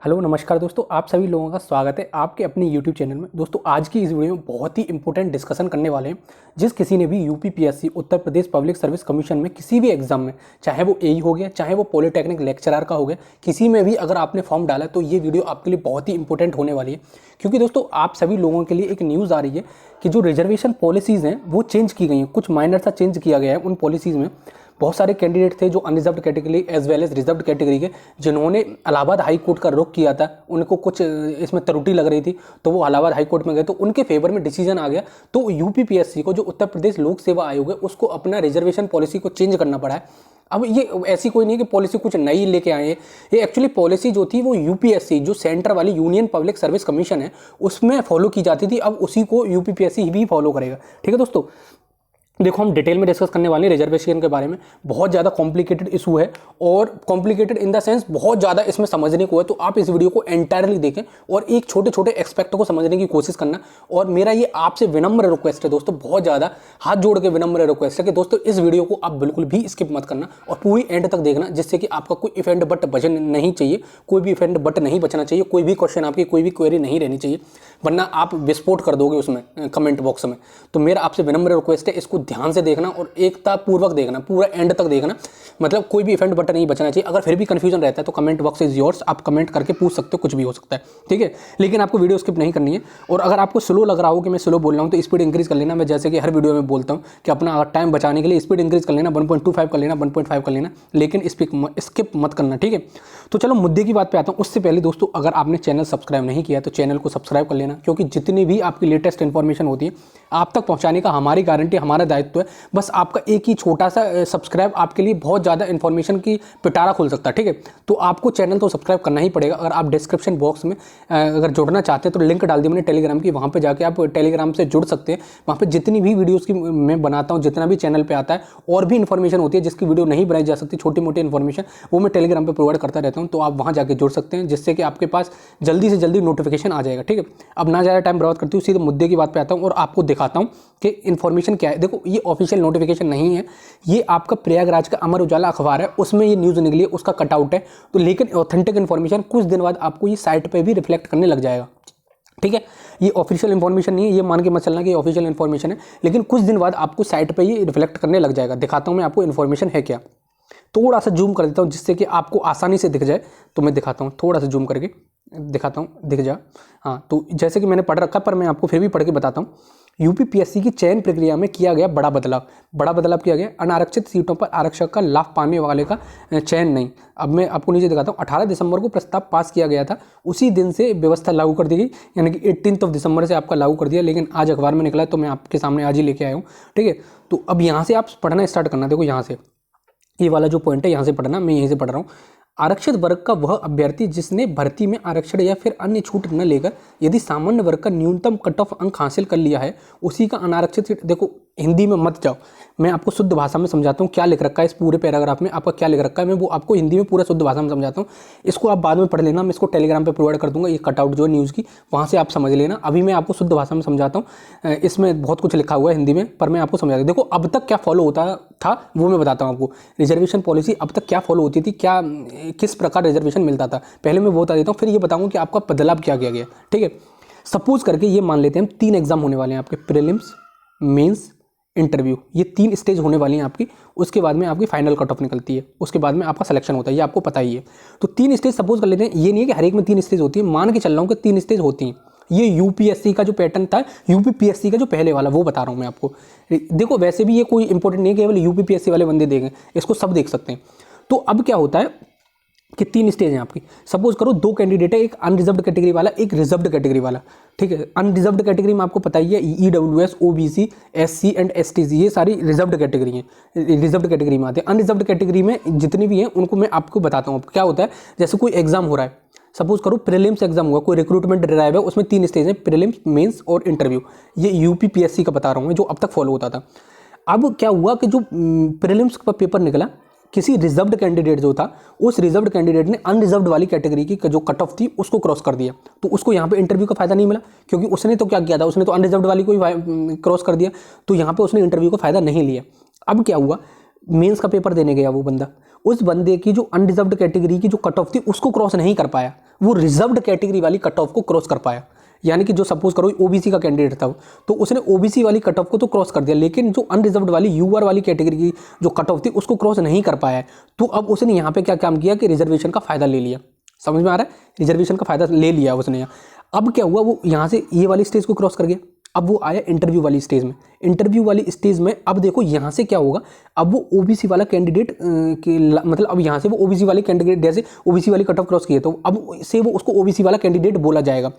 Hello नमस्कार दोस्तों, आप सभी लोगों का स्वागत है आपके अपने YouTube चैनल में। दोस्तों आज की इस वीडियो में बहुत ही इंपॉर्टेंट डिस्कशन करने वाले हैं। जिस किसी ने भी UPPSC Uttar Pradesh public service commission में किसी भी एग्जाम में, चाहे वो एई हो गया, चाहे वो पॉलिटेक्निक लेक्चरर का हो गया, किसी में भी अगर आपने फॉर्म डाला तो ये वीडियो आपके लिए बहुत ही इंपॉर्टेंट होने वाली है। क्योंकि दोस्तों आप सभी लोगों के लिए एक न्यूज़ आ रही है कि जो रिजर्वेशन पॉलिसीज़ हैं वो चेंज की गई हैं, कुछ माइनर सा चेंज किया गया है उन पॉलिसीज़ में। बहुत सारे कैंडिडेट थे जो unreserved category as well as reserved category के, जिन्होंने इलाहाबाद हाई कोर्ट का रुख किया था, उनको कुछ इसमें त्रुटि लग रही थी तो वो इलाहाबाद हाई कोर्ट में गए, तो उनके फेवर में डिसीजन आ गया। तो यूपीपीएससी को, जो उत्तर प्रदेश लोक सेवा आयोग है, उसको अपना रिजर्वेशन पॉलिसी को चेंज करना पड़ा है। अब ये ऐसी कोई नहीं कि पॉलिसी कुछ नई लेके आए हैं, ये एक्चुअली पॉलिसी जो थी वो यूपीएससी, जो सेंटर वाली यूनियन पब्लिक सर्विस कमीशन है, उसमें फॉलो की जाती थी। अब उसी को यूपीपीएससी भी फॉलो करेगा। ठीक है दोस्तों, देखो हम डिटेल में डिस्कस करने वाले हैं रिजर्वेशन के बारे में। बहुत ज़्यादा कॉम्प्लिकेटेड इशू है, और कॉम्प्लिकेटेड इन द सेंस बहुत ज़्यादा इसमें समझने को है। तो आप इस वीडियो को एंटायरली देखें और एक छोटे छोटे एक्सपेक्ट को समझने की कोशिश करना। और मेरा ये आपसे विनम्र रिक्वेस्ट है दोस्तों, बहुत ज़्यादा हाथ जोड़ के विनम्र रिक्वेस्ट है कि दोस्तों इस वीडियो को आप बिल्कुल भी स्किप मत करना और पूरी एंड तक देखना, जिससे कि आपका कोई इफ एंड बट बचन नहीं चाहिए, कोई भी इफ एंड बट नहीं बचना चाहिए, कोई भी क्वेश्चन आपकी, कोई भी क्वेरी नहीं रहनी चाहिए, वरना आप विस्फोट कर दोगे उसमें कमेंट बॉक्स में। तो मेरा आपसे विनम्र रिक्वेस्ट है, इसको ध्यान से देखना और एकता पूर्वक देखना, पूरा एंड तक देखना। मतलब कोई भी इफेंट बटन नहीं बचना चाहिए। अगर फिर भी कंफ्यूजन रहता है तो कमेंट बॉक्स इज योर्स, आप कमेंट करके पूछ सकते हो, कुछ भी हो सकता है। ठीक है, लेकिन आपको वीडियो स्किप नहीं करनी है। और अगर आपको स्लो लग रहा हो कि मैं स्लो बोल रहा हूँ तो स्पीड इंक्रीज कर लेना। मैं जैसे कि हर वीडियो में बोलता हूँ कि अपना टाइम बचाने के लिए स्पीड इंक्रीज कर लेना, 1.25 कर लेना, 1.5 कर लेना, लेकिन स्किप मत करना। ठीक है, तो चलो मुद्दे की बात पे आता हूँ। उससे पहले दोस्तों, अगर आपने चैनल सब्सक्राइब नहीं किया तो चैनल को सब्सक्राइब कर लेना, क्योंकि जितनी भी आपकी लेटेस्ट इन्फॉर्मेशन होती है आप तक पहुंचाने का हमारी गारंटी, हमारा दायित्व है। बस आपका एक ही छोटा सा सब्सक्राइब आपके लिए बहुत ज़्यादा इन्फॉर्मेशन की पिटारा खोल सकता है। ठीक है, तो आपको चैनल तो सब्सक्राइब करना ही पड़ेगा। अगर आप डिस्क्रिप्शन बॉक्स में अगर जुड़ना चाहते हैं तो लिंक डाल दी मैंने टेलीग्राम की, वहाँ पे जाके आप टेलीग्राम से जुड़ सकते हैं। वहाँ पे जितनी भी वीडियोज़ की मैं बनाता हूँ, जितना भी चैनल पर आता है, और भी इन्फॉर्मेशन होती है जिसकी वीडियो नहीं बनाई जा सकती, छोटी मोटी इन्फॉर्मेशन, वो मैं टेलीग्राम पर प्रोवाइड करता रहता हूँ। तो आप वहाँ जाके जुड़ सकते हैं, जिससे कि आपके पास जल्दी से जल्दी नोटिफिकेशन आ जाएगा। ठीक है, अब ना ज़्यादा टाइम बर्बाद करती हूँ, सीधे मुद्दे की बात पे आता हूँ और आपको दिखाता हूँ कि इन्फॉर्मेशन क्या है। देखो, ये ऑफिशियल नोटिफिकेशन नहीं है, ये आपका प्रयागराज का अमर उजाला अखबार है, उसमें ये न्यूज़ निकली है, उसका कटआउट है। तो लेकिन ऑथेंटिक इन्फॉर्मेशन कुछ दिन बाद आपको ये साइट पे भी रिफ्लेक्ट करने लग जाएगा। ठीक है, ये ऑफिशियल इन्फॉर्मेशन नहीं है, ये मान के मत चलना कि ये ऑफिशियल इन्फॉर्मेशन है, लेकिन कुछ दिन बाद आपको साइट पे ये रिफ्लेक्ट करने लग जाएगा। दिखाता हूँ मैं आपको इन्फॉर्मेशन है क्या। थोड़ा सा जूम कर देता हूँ जिससे कि आपको आसानी से दिख जाए। तो मैं दिखाता हूँ, थोड़ा सा जूम करके दिखाता हूँ, दिख जा। हाँ, तो जैसे कि मैंने पढ़ रखा, पर मैं आपको फिर भी पढ़ के बताता हूँ। यूपीपीएससी की चयन प्रक्रिया में किया गया बड़ा बदलाव किया गया। अनारक्षित सीटों पर आरक्षक का लाभ पाने वाले का चयन नहीं। अब मैं आपको नीचे दिखाता हूँ। 18 दिसंबर को प्रस्ताव पास किया गया था, उसी दिन से व्यवस्था लागू कर दी गई, यानी कि 18 दिसंबर से आपका लागू कर दिया। लेकिन आज अखबार में निकला है तो मैं आपके सामने आज ही लेके आया हूँ। ठीक है, तो अब यहाँ से आप पढ़ना स्टार्ट करना। देखो यहाँ से ये वाला जो पॉइंट है यहाँ से पढ़ना, मैं यहीं से पढ़ रहा हूँ। आरक्षित वर्ग का वह अभ्यर्थी जिसने भर्ती में आरक्षण या फिर अन्य छूट न लेकर यदि सामान्य वर्ग का न्यूनतम कट ऑफ अंक हासिल कर लिया है, उसी का अनारक्षित सीट। देखो हिंदी में मत जाओ, मैं आपको शुद्ध भाषा में समझाता हूँ क्या लिख रखा है इस पूरे पैराग्राफ में, आपका क्या लिख रखा है, मैं वो आपको हिंदी में पूरा शुद्ध भाषा में समझाता हूँ। इसको आप बाद में पढ़ लेना, मैं इसको टेलीग्राम पे प्रोवाइड कर दूंगा, ये कटआउट जो है न्यूज़ की, वहाँ से आप समझ लेना। अभी मैं आपको शुद्ध भाषा में समझाता हूँ, इसमें बहुत कुछ लिखा हुआ है हिंदी में, पर मैं आपको समझाता हूँ। देखो अब तक क्या फॉलो होता था वो मैं बताता हूँ आपको। रिजर्वेशन पॉलिसी अब तक क्या फॉलो होती थी, क्या किस प्रकार रिजर्वेशन मिलता था, पहले मैं वो बता देता हूँ, फिर ये बताऊँगा कि आपका बदलाव क्या किया गया। ठीक है, सपोज करके ये मान लेते हैं हम 3 एग्जाम होने वाले हैं आपके, प्रीलिम्स, मेंस, इंटरव्यू, ये 3 स्टेज होने वाली हैं आपकी। उसके बाद में आपकी फाइनल कट ऑफ निकलती है, उसके बाद में आपका सिलेक्शन होता है, ये आपको पता ही है। तो 3 स्टेज सपोज कर लेते हैं, ये नहीं है कि हर एक में 3 स्टेज होती है, मान के चल रहा हूँ कि 3 स्टेज होती हैं। ये यूपीएससी का जो पैटर्न था, यूपीपीएससी का जो पहले वाला, वो बता रहा हूँ मैं आपको। देखो वैसे भी ये कोई इंपॉर्टेंट नहीं है, केवल यूपीपीएससी वाले बंदे देखें, इसको सब देख सकते हैं। तो अब क्या होता है कि 3 स्टेज हैं आपकी। सपोज करो 2 कैंडिडेट है, एक अनरिजर्व्ड कैटेगरी वाला, एक रिजर्व्ड कैटेगरी वाला। ठीक है, अनरिजर्व्ड कैटेगरी में आपको पता ही है EWS, OBC, SC and STC, ये सारी रिजर्व्ड कैटेगरी हैं, रिजर्व्ड कैटेगरी में आते हैं। अनरिजर्व्ड कैटेगरी में जितनी भी हैं उनको मैं आपको बताता हूँ। क्या होता है, जैसे कोई एग्जाम हो रहा है, सपोज करो प्रीलिम्स एग्जाम हुआ, कोई रिक्रूटमेंट ड्राइव है, उसमें 3 स्टेज हैं, प्रीलिम्स, मेंस और इंटरव्यू। ये यूपीपीएससी का बता रहा हूँ मैं, जो अब तक फॉलो होता था। अब क्या हुआ कि जो प्रीलिम्स का पेपर निकला, किसी रिजर्व्ड कैंडिडेट जो था, उस रिजर्व्ड कैंडिडेट ने अनरिजर्व्ड वाली कैटेगरी की जो कट ऑफ थी उसको क्रॉस कर दिया। तो उसको यहाँ पे इंटरव्यू का फायदा नहीं मिला, क्योंकि उसने तो क्या किया था, उसने तो अनरिजर्व्ड वाली को क्रॉस कर दिया, तो यहाँ पे उसने इंटरव्यू का फायदा नहीं लिया। अब क्या हुआ, मेंस का पेपर देने गया वो बंदा, उस बंदे की जो अनरिजर्व्ड कैटेगरी की जो कट ऑफ थी उसको क्रॉस नहीं कर पाया, वो रिजर्व्ड कैटेगरी वाली कट ऑफ को क्रॉस कर पाया। यानी कि जो सपोज करो ओबीसी का कैंडिडेट था तो उसने ओबीसी वाली कट ऑफ को तो क्रॉस कर दिया, लेकिन जो अनरिजर्व्ड वाली यूआर वाली कैटेगरी की जो कट ऑफ थी उसको क्रॉस नहीं कर पाया है। तो अब उसने यहाँ पे क्या काम किया कि रिजर्वेशन का फायदा ले लिया। समझ में आ रहा है? रिजर्वेशन का फायदा ले लिया उसने यहाँ। अब क्या हुआ, वो यहाँ से ये वाली स्टेज को क्रॉस कर गया। अब वो आया इंटरव्यू वाली स्टेज में। इंटरव्यू वाली स्टेज में अब देखो यहाँ से क्या होगा, अब वो ओबीसी वाला कैंडिडेट मतलब अब यहाँ से वो ओबीसी वाले कैंडिडेट, जैसे ओबीसी वाली कट ऑफ क्रॉस किए तो अब से वो उसको ओबीसी वाला कैंडिडेट बोला जाएगा।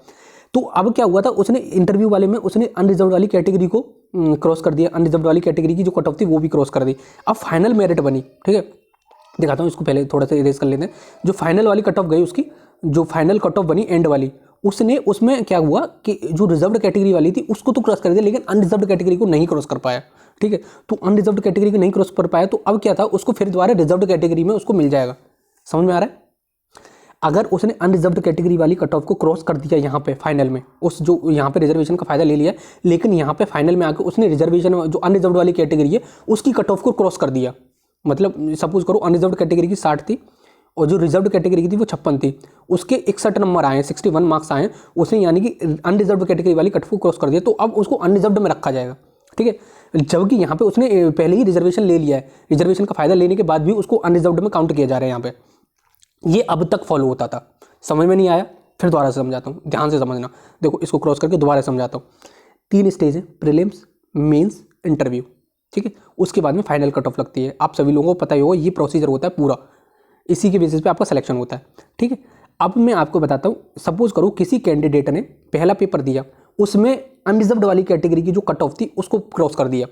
तो अब क्या हुआ था, उसने इंटरव्यू वाले में उसने अनरिजर्व वाली कैटेगरी को क्रॉस कर दिया, अनरिजर्व वाली कैटेगरी की जो कट ऑफ थी वो भी क्रॉस कर दी। अब फाइनल मेरिट बनी। ठीक है, दिखाता हूँ इसको, पहले थोड़ा सा इरेज कर लेते हैं। जो फाइनल वाली कट ऑफ गई, उसकी जो फाइनल कट ऑफ बनी एंड वाली, उसने उसमें क्या हुआ कि जो रिजर्व्ड कैटेगरी वाली थी उसको तो क्रॉस कर दिया, लेकिन अनरिजर्व्ड कैटेगरी को नहीं क्रॉस कर पाया। ठीक है, तो अनरिजर्व्ड कैटेगरी को नहीं क्रॉस कर पाया तो अब क्या था, उसको फिर दोबारा रिजर्व्ड कैटेगरी में उसको मिल जाएगा। समझ में आ रहा है? अगर उसने अनरिजर्व्ड कैटेगरी वाली कट ऑफ को क्रॉस कर दिया यहाँ पे फाइनल में, उस जो यहाँ पे रिजर्वेशन का फायदा ले लिया, लेकिन यहाँ पे फाइनल में आकर उसने रिजर्वेशन जो अनरिजर्व्ड वाली कैटेगरी है उसकी कट ऑफ को क्रॉस कर दिया। मतलब सपोज करो अनरिजर्व्ड कैटेगरी की 60 थी और जो रिजर्व्ड कैटेगरी की थी वो 56 थी, उसके 61 नंबर आए, 61 मार्क्स आए, उसने यानी कि अनरिजर्व्ड कैटेगरी वाली कट ऑफ को क्रॉस कर दिया, तो अब उसको अनरिजर्व्ड में रखा जाएगा। ठीक है, जबकि यहाँ पे उसने पहले ही रिजर्वेशन ले लिया है, रिजर्वेशन का फायदा लेने के बाद भी उसको अनरिजर्व्ड में काउंट किया जा रहा है यहाँ पे। ये अब तक फॉलो होता था। समझ में नहीं आया? फिर दोबारा से समझाता हूँ, ध्यान से समझना। देखो इसको क्रॉस करके दोबारा समझाता हूँ। 3 स्टेज है, प्रीलिम्स, मेंस, इंटरव्यू। ठीक है, उसके बाद में फाइनल कट ऑफ लगती है। आप सभी लोगों को पता ही होगा, ये प्रोसीजर होता है पूरा, इसी के बेसिस पे आपका सिलेक्शन होता है। ठीक है, अब मैं आपको बताता हूँ, सपोज करो किसी कैंडिडेट ने पहला पेपर दिया, उसमें अनरिजर्व्ड वाली कैटेगरी की जो कट ऑफ थी उसको क्रॉस कर दिया।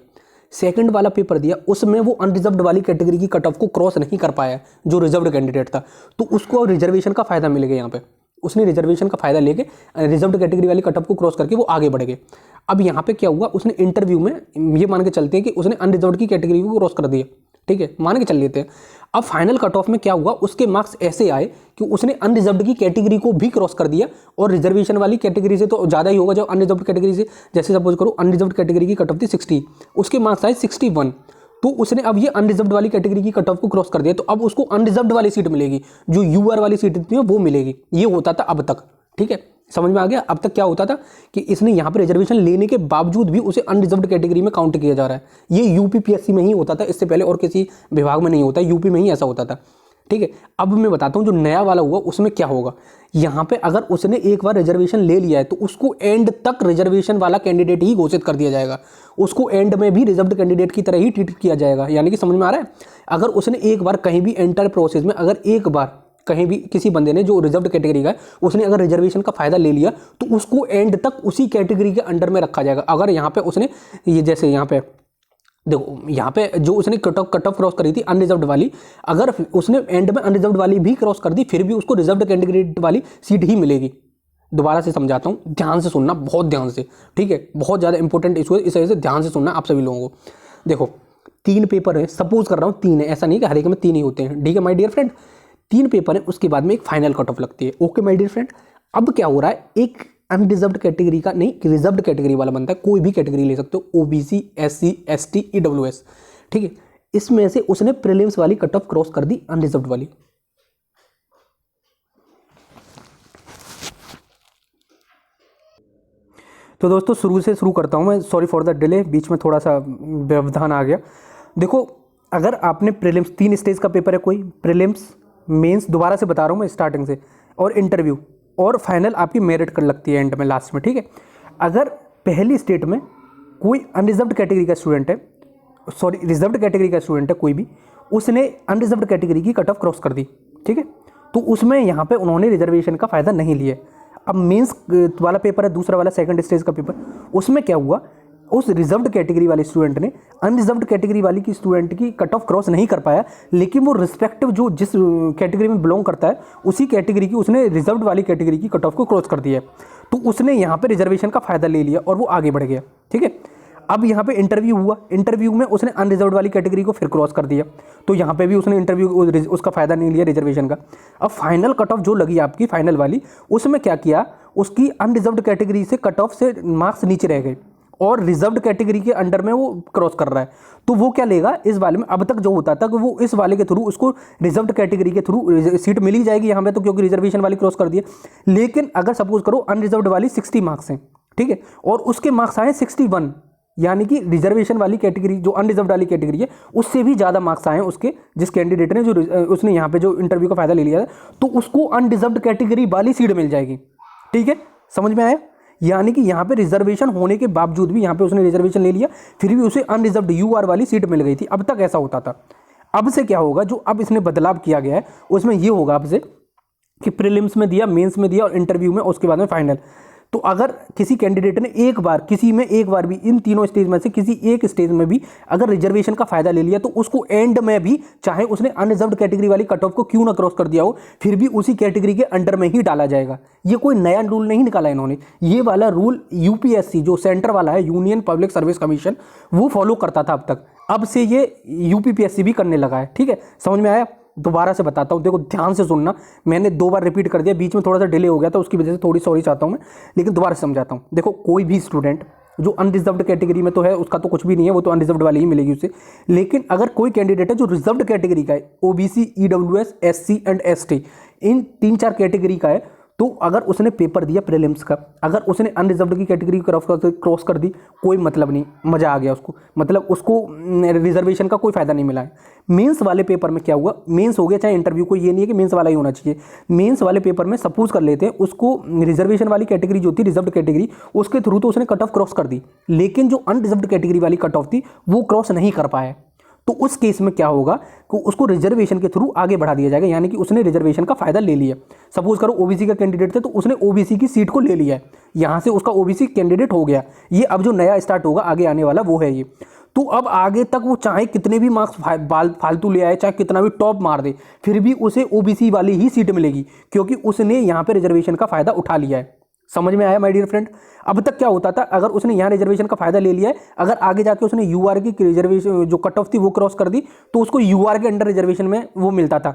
सेकंड वाला पेपर दिया, उसमें वो अनरिजर्व्ड वाली कैटेगरी की कट ऑफ को क्रॉस नहीं कर पाया जो रिजर्व्ड कैंडिडेट था, तो उसको रिजर्वेशन का फायदा मिल गया। यहाँ पे उसने रिजर्वेशन का फायदा लेके रिजर्व्ड कैटेगरी वाली कट ऑफ को क्रॉस करके वो आगे बढ़ गए। अब यहाँ पे क्या हुआ, उसने इंटरव्यू में ये मान के चलते हैं कि उसने अनरिजर्व्ड की कैटेगरी को क्रॉस कर दिया। ठीक है, मान के चल लेते हैं। अब फाइनल कट ऑफ में क्या हुआ, उसके मार्क्स ऐसे आए कि उसने अनरिजर्व्ड की कैटेगरी को भी क्रॉस कर दिया, और रिजर्वेशन वाली कैटेगरी से तो ज़्यादा ही होगा जो अनरिजर्व्ड कैटेगरी से। जैसे सपोज करो अनरिजर्व्ड कैटेगरी की कट ऑफ थी 60, उसके मार्क्स आए 61, तो उसने अब ये अनरिजर्व्ड वाली कैटेगरी की कट ऑफ को क्रॉस कर दिया, तो अब उसको अनरिजर्व्ड वाली सीट मिलेगी, जो यूआर वाली सीट थी वो मिलेगी। ये होता था अब तक। ठीक है, समझ में आ गया? अब तक क्या होता था कि इसने यहाँ पे रिजर्वेशन लेने के बावजूद भी उसे अनरिजर्व्ड कैटेगरी में काउंट किया जा रहा है। ये यूपीपीएससी में ही होता था, इससे पहले और किसी विभाग में नहीं होता, यूपी में ही ऐसा होता था। ठीक है, अब मैं बताता हूँ जो नया वाला हुआ उसमें क्या होगा। यहाँ पे अगर उसने एक बार रिजर्वेशन ले लिया है तो उसको एंड तक रिजर्वेशन वाला कैंडिडेट ही घोषित कर दिया जाएगा, उसको एंड में भी रिजर्व्ड कैंडिडेट की तरह ही ट्रीट किया जाएगा। यानी कि समझ में आ रहा है? अगर उसने एक बार कहीं भी एंटर प्रोसेस में, अगर एक बार कहीं भी किसी बंदे ने जो रिजर्व्ड कैटेगरी का है उसने अगर रिजर्वेशन का फायदा ले लिया तो उसको एंड तक उसी कैटेगरी के अंडर में रखा जाएगा। अगर यहाँ पे उसने ये जैसे यहाँ पे देखो, यहाँ पे जो उसने कट ऑफ क्रॉस करी थी अनरिजर्व्ड वाली, अगर उसने एंड में अनरिजर्व्ड वाली भी क्रॉस कर दी फिर भी उसको रिजर्व्ड कैटेगरी वाली सीट ही मिलेगी। दोबारा से समझाता हूँ, ध्यान से सुनना, बहुत ध्यान से। ठीक है, बहुत ज़्यादा इंपॉर्टेंट इशू है, इस वजह से ध्यान से सुनना आप सभी लोगों को। देखो 3 पेपर है, सपोज कर रहा हूँ 3 है, ऐसा नहीं कि हर एक में 3 ही होते हैं। ठीक है माय डियर फ्रेंड, 3 पेपर है, उसके बाद में एक फाइनल कट ऑफ लगती है। ओके माय डियर फ्रेंड, अब क्या हो रहा है, एक अनरिजर्व्ड कैटेगरी का नहीं, रिजर्व्ड कैटेगरी वाला बनता है, कोई भी कैटेगरी ले सकते हो, ओबीसी, एससी, एसटी, ईडब्ल्यूएस। ठीक है, इसमें से उसने प्रीलिम्स वाली कट ऑफ क्रॉस कर दी अनरिजर्व्ड वाली। तो दोस्तों शुरू से शुरू करता हूं मैं, सॉरी फॉर द डिले, बीच में थोड़ा सा व्यवधान आ गया। देखो अगर आपने प्रीलिम्स, 3 स्टेज का पेपर है कोई, प्रीलिम्स, मेंस, दोबारा से बता रहा हूं मैं स्टार्टिंग से, और इंटरव्यू, और फाइनल आपकी मेरिट कर लगती है एंड में, लास्ट में। ठीक है, अगर पहली स्टेट में कोई अनरिजर्व्ड कैटेगरी का स्टूडेंट है, सॉरी रिजर्व्ड कैटेगरी का स्टूडेंट है कोई भी, उसने अनरिजर्व्ड कैटेगरी की कट ऑफ क्रॉस कर दी। ठीक है, तो उसमें यहाँ पे उन्होंने रिजर्वेशन का फायदा नहीं लिया। अब मेंस वाला पेपर है, दूसरा वाला सेकंड स्टेज का पेपर, उसमें क्या हुआ, उस रिजर्व्ड कैटेगरी वाले स्टूडेंट ने अनरिजर्व्ड कैटेगरी वाली की स्टूडेंट की कट ऑफ क्रॉस नहीं कर पाया, लेकिन वो रिस्पेक्टिव जो जिस कैटेगरी में बिलोंग करता है उसी कैटेगरी की उसने रिजर्व्ड वाली कैटेगरी की कट ऑफ को क्रॉस कर दिया है, तो उसने यहाँ पे रिजर्वेशन का फायदा ले लिया और वो आगे बढ़ गया। ठीक है, अब यहाँ पे इंटरव्यू हुआ, इंटरव्यू में उसने अनरिजर्व्ड वाली कैटेगरी को फिर क्रॉस कर दिया, तो यहाँ पे भी उसने इंटरव्यू उसका फायदा नहीं लिया रिजर्वेशन का। अब फाइनल कट ऑफ जो लगी आपकी फाइनल वाली, उसमें क्या किया, उसकी अनरिजर्व्ड कैटेगरी से कट ऑफ से मार्क्स नीचे रह गए और रिजर्व्ड कैटेगरी के अंडर में वो क्रॉस कर रहा है, तो वो क्या लेगा इस वाले में। अब तक जो होता था कि वो इस वाले के थ्रू उसको रिजर्व्ड कैटेगरी के थ्रू सीट मिल ही जाएगी यहाँ पे, तो क्योंकि रिजर्वेशन वाली क्रॉस कर दिए। लेकिन अगर सपोज करो अनरिजर्व्ड वाली 60 मार्क्स हैं, ठीक है, और उसके मार्क्स आए 61, यानी कि रिजर्वेशन वाली कैटेगरी जो अनरिजर्व्ड वाली कैटेगरी है उससे भी ज़्यादा मार्क्स आए उसके, जिस कैंडिडेट ने जो उसने यहाँ पे जो इंटरव्यू का फायदा ले लिया है, तो उसको अनरिजर्व्ड कैटेगरी वाली सीट मिल जाएगी। ठीक है, समझ में आया। यानी कि यहाँ पे रिजर्वेशन होने के बावजूद भी यहाँ पे उसने रिजर्वेशन ले लिया, फिर भी उसे अनरिजर्व्ड यूआर वाली सीट मिल गई थी। अब तक ऐसा होता था। अब से क्या होगा, जो अब इसने बदलाव किया गया है उसमें ये होगा अब से कि प्रीलिम्स में दिया, मेंस में दिया और इंटरव्यू में, उसके बाद में फाइनल। तो अगर किसी कैंडिडेट ने एक बार, किसी में एक बार भी, इन तीनों स्टेज में से किसी एक स्टेज में भी अगर रिजर्वेशन का फायदा ले लिया, तो उसको एंड में भी, चाहे उसने अनरिजर्व्ड कैटेगरी वाली कट ऑफ को क्यों ना क्रॉस कर दिया हो, फिर भी उसी कैटेगरी के अंडर में ही डाला जाएगा। ये कोई नया रूल नहीं निकाला इन्होंने, ये वाला रूल यूपीएससी जो सेंटर वाला है, यूनियन पब्लिक सर्विस कमीशन, वो फॉलो करता था अब तक। अब से ये यूपीपीएससी भी करने लगा है। ठीक है, समझ में आया। दोबारा से बताता हूँ, देखो ध्यान से सुनना, मैंने 2 बार रिपीट कर दिया, बीच में थोड़ा सा डिले हो गया था, उसकी वजह से थोड़ी सॉरी चाहता हूँ मैं, लेकिन दोबारा से समझाता हूँ। देखो कोई भी स्टूडेंट जो अनरिजर्व्ड कैटेगरी में तो है, उसका तो कुछ भी नहीं है, वो तो अनरिजर्व्ड वाली ही मिलेगी उसे। लेकिन अगर कोई कैंडिडेट है जो रिजर्व्ड कैटेगरी का है, OBC, EWS, SC and ST, in 3-4 category का है, तो अगर उसने पेपर दिया प्रीलिम्स का, अगर उसने अनरिजर्व्ड की कैटेगरी क्रॉस कर दी, कोई मतलब नहीं, मजा आ गया उसको, मतलब उसको रिजर्वेशन का कोई फायदा नहीं मिला है। मेंस वाले पेपर में क्या हुआ, मेंस हो गया चाहे इंटरव्यू, को ये नहीं है कि मेंस वाला ही होना चाहिए। मेंस वाले पेपर में सपोज कर लेते हैं उसको रिजर्वेशन वाली कैटेगरी जो थी, रिजर्व्ड कैटेगरी, उसके थ्रू तो उसने कट ऑफ क्रॉस कर दी, लेकिन जो अनरिजर्व्ड कैटेगरी वाली कट ऑफ थी वो क्रॉस नहीं कर पाया। तो उस केस में क्या होगा कि उसको रिजर्वेशन के थ्रू आगे बढ़ा दिया जाएगा, यानी कि उसने रिजर्वेशन का फायदा ले लिया। सपोज करो ओबीसी का कैंडिडेट थे, तो उसने ओबीसी की सीट को ले लिया है, यहां से उसका ओबीसी कैंडिडेट हो गया। ये अब जो नया स्टार्ट होगा आगे आने वाला वो है ये। तो अब आगे तक वो चाहे कितने भी मार्क्स फालतू ले आए, चाहे कितना भी टॉप मार दे, फिर भी उसे ओबीसी वाली ही सीट मिलेगी, क्योंकि उसने यहाँ पे रिजर्वेशन का फायदा उठा लिया है। समझ में आया माय डियर फ्रेंड। अब तक क्या होता था, अगर उसने यहाँ रिजर्वेशन का फायदा ले लिया है, अगर आगे जाके उसने यूआर की रिजर्वेशन जो कट ऑफ थी वो क्रॉस कर दी, तो उसको यूआर के अंडर रिजर्वेशन में वो मिलता था,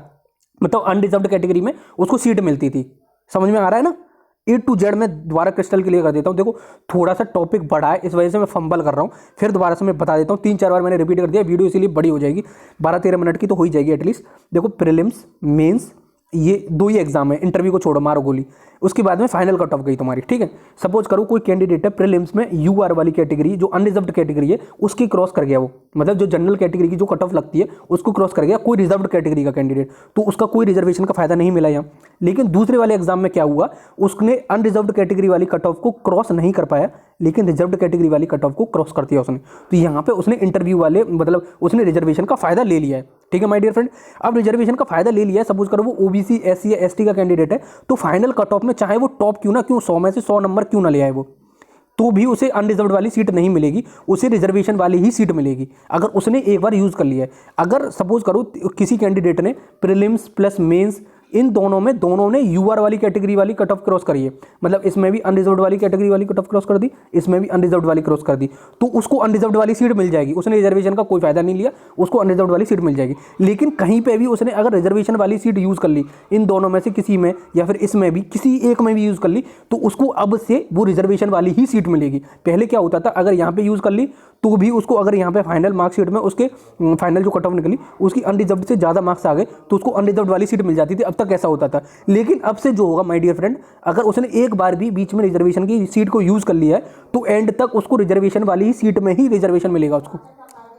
मतलब अनरिजर्व्ड कैटेगरी में उसको सीट मिलती थी। समझ में आ रहा है ना। A to Z मैं दोबारा क्रिस्टल क्लियर कर देता हूँ। देखो थोड़ा सा टॉपिक बड़ा है, इस वजह से मैं फंबल कर रहा हूँ, फिर दोबारा से मैं बता देता हूँ। 3-4 बार मैंने रिपीट कर दिया, वीडियो इसीलिए बड़ी हो जाएगी, 12-13 मिनट की तो हो ही जाएगी एटलीस्ट। देखो प्रीलिम्स, मेंस, ये 2 ही एग्जाम है, इंटरव्यू को छोड़ो, मारो गोली, उसके बाद में फाइनल कट ऑफ गई तुम्हारी। ठीक है, सपोज करो कोई कैंडिडेट है प्रीलिम्स में यूआर वाली कैटेगरी जो अनरिजर्व्ड कैटेगरी है उसकी क्रॉस कर गया, वो मतलब जो जनरल कैटेगरी की जो कट ऑफ लगती है उसको क्रॉस कर गया कोई रिजर्व्ड कैटेगरी का कैंडिडेट, तो उसका कोई रिजर्वेशन का फायदा नहीं मिला यहाँ। लेकिन दूसरे वाले एग्जाम में क्या हुआ, उसने अनरिजर्व्ड कैटेगरी वाली कट ऑफ को क्रॉस नहीं कर पाया, लेकिन रिजर्व्ड कैटेगरी वाली कट ऑफ को क्रॉस कर दिया उसने, तो यहाँ पे उसने इंटरव्यू वाले मतलब उसने रिजर्वेशन का फायदा ले लिया है। ठीक है माय डियर फ्रेंड, अब रिजर्वेशन का फायदा ले लिया है, सपोज करो वो ओबीसी, एससी या एसटी का कैंडिडेट है, तो फाइनल कट ऑफ में चाहे वो टॉप क्यों ना क्यों 100 में से 100 नंबर क्यों ना ले आए वो, तो भी उसे अनरिजर्व्ड वाली सीट नहीं मिलेगी, उसे रिजर्वेशन वाली ही सीट मिलेगी अगर उसने एक बार यूज कर लिया है। अगर सपोज करो किसी कैंडिडेट ने प्रीलिम्स प्लस मेंस इन दोनों ने यूआर वाली कैटेगरी वाली कट ऑफ क्रॉस करी है, मतलब इसमें भी अनरिजर्व्ड वाली कैटेगरी वाली कट ऑफ क्रॉस कर दी, इसमें भी अनरिजर्व्ड वाली क्रॉस कर दी, तो उसको अनरिजर्व्ड वाली सीट मिल जाएगी। उसने रिजर्वेशन का कोई फायदा नहीं लिया, उसको अनरिजर्व्ड वाली सीट मिल जाएगी। लेकिन कहीं पे भी उसने अगर रिजर्वेशन वाली सीट यूज कर ली, इन दोनों में से किसी में या फिर इसमें भी किसी एक में भी यूज कर ली, तो उसको अब से वो रिजर्वेशन वाली ही सीट मिलेगी। पहले क्या होता था, अगर यहाँ पे यूज कर ली तो भी उसको, अगर यहाँ पे फाइनल मार्कशीट में उसके फाइनल जो कट ऑफ निकली उसकी अनरिजर्व्ड से ज़्यादा मार्क्स आ गए, तो उसको अनरिजर्व्ड वाली सीट मिल जाती थी। अब तक ऐसा होता था। लेकिन अब से जो होगा माय डियर फ्रेंड, अगर उसने एक बार भी बीच में रिजर्वेशन की सीट को यूज कर लिया है, तो एंड तक उसको रिजर्वेशन वाली ही सीट में ही रिजर्वेशन मिलेगा उसको।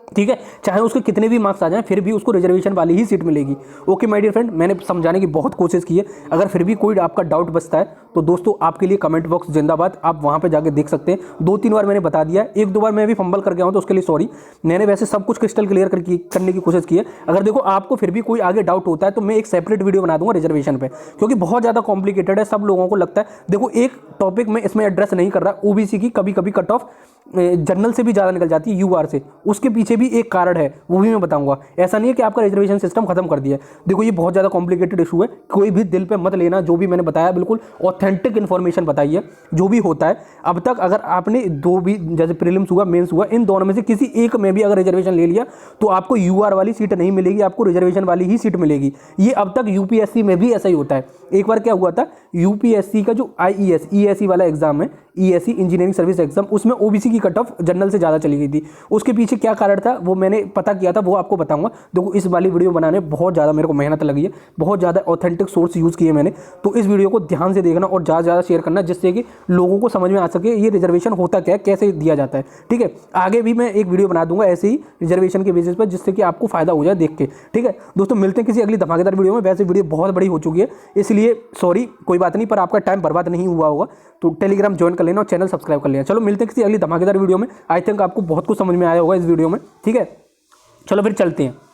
ठीक है, चाहे उसके कितने भी मार्क्स आ जाएं, फिर भी उसको रिजर्वेशन वाली ही सीट मिलेगी। ओके माय डियर फ्रेंड, मैंने समझाने की बहुत कोशिश की है। अगर फिर भी कोई आपका डाउट बचता है तो दोस्तों आपके लिए कमेंट बॉक्स जिंदाबाद, आप वहां पे जाके देख सकते हैं। 2-3 बार मैंने बता दिया, 1-2 बार मैं भी फंबल कर गया हूं तो उसके लिए सॉरी। मैंने वैसे सब कुछ क्रिस्टल क्लियर करने की कोशिश की है। अगर देखो आपको फिर भी कोई आगे डाउट होता है तो मैं एक सेपरेट वीडियो बना दूंगा रिजर्वेशन पे, क्योंकि बहुत ज़्यादा कॉम्प्लिकेटेड है, सब लोगों को लगता है। देखो एक टॉपिक में इसमें एड्रेस नहीं कर रहा, ओबीसी की कभी कभी कट ऑफ जनरल से भी ज़्यादा निकल जाती है यूआर से, उसके पीछे भी एक कारण है, वो भी मैं बताऊंगा। ऐसा नहीं है कि आपका रिजर्वेशन सिस्टम खत्म कर दिया है। देखो ये बहुत ज़्यादा कॉम्प्लिकेटेड इशू है, कोई भी दिल पे मत लेना। जो भी मैंने बताया बिल्कुल ऑथेंटिक इन्फॉर्मेशन बताई है, जो भी होता है अब तक। अगर आपने दो भी, जैसे प्रीलिम्स हुआ, मेंस हुआ, इन दोनों में से किसी एक में भी अगर रिजर्वेशन ले लिया तो आपको यूआर वाली सीट नहीं मिलेगी, आपको रिजर्वेशन वाली ही सीट मिलेगी। ये अब तक यूपीएससी में भी ऐसा ही होता है। एक बार क्या हुआ था, यूपीएससी का जो आईईएस ईएसई वाला एग्जाम है, ईएससी इंजीनियरिंग सर्विस एग्जाम, उसमें ओबीसी की कट ऑफ जनरल से ज़्यादा चली गई थी। उसके पीछे क्या कारण था वो मैंने पता किया था, वो आपको बताऊंगा। देखो इस वाली वीडियो बनाने बहुत ज़्यादा मेरे को मेहनत लगी है, बहुत ज़्यादा ऑथेंटिक सोर्स यूज़ किए मैंने। तो इस वीडियो को ध्यान से देखना और ज़्यादा ज़्यादा शेयर करना, जिससे कि लोगों को समझ में आ सके ये रिजर्वेशन होता क्या है, कैसे दिया जाता है। ठीक है, आगे भी मैं एक वीडियो बना दूंगा ऐसे ही रिजर्वेशन के बेसिस पर, जिससे कि आपको फायदा हो जाए देख के। ठीक है दोस्तों, मिलते हैं किसी अगली धमाकेदार वीडियो में। वैसे वीडियो बहुत बड़ी हो चुकी है, इसलिए सॉरी, कोई बात नहीं, पर आपका टाइम बर्बाद नहीं हुआ होगा। तो टेलीग्राम ज्वाइन कर लेना और चैनल सब्सक्राइब कर लेना। चलो मिलते हैं किसी अगली धमाकेदार वीडियो में। आई थिंक आपको बहुत कुछ समझ में आया होगा इस वीडियो में। ठीक है, चलो फिर चलते हैं।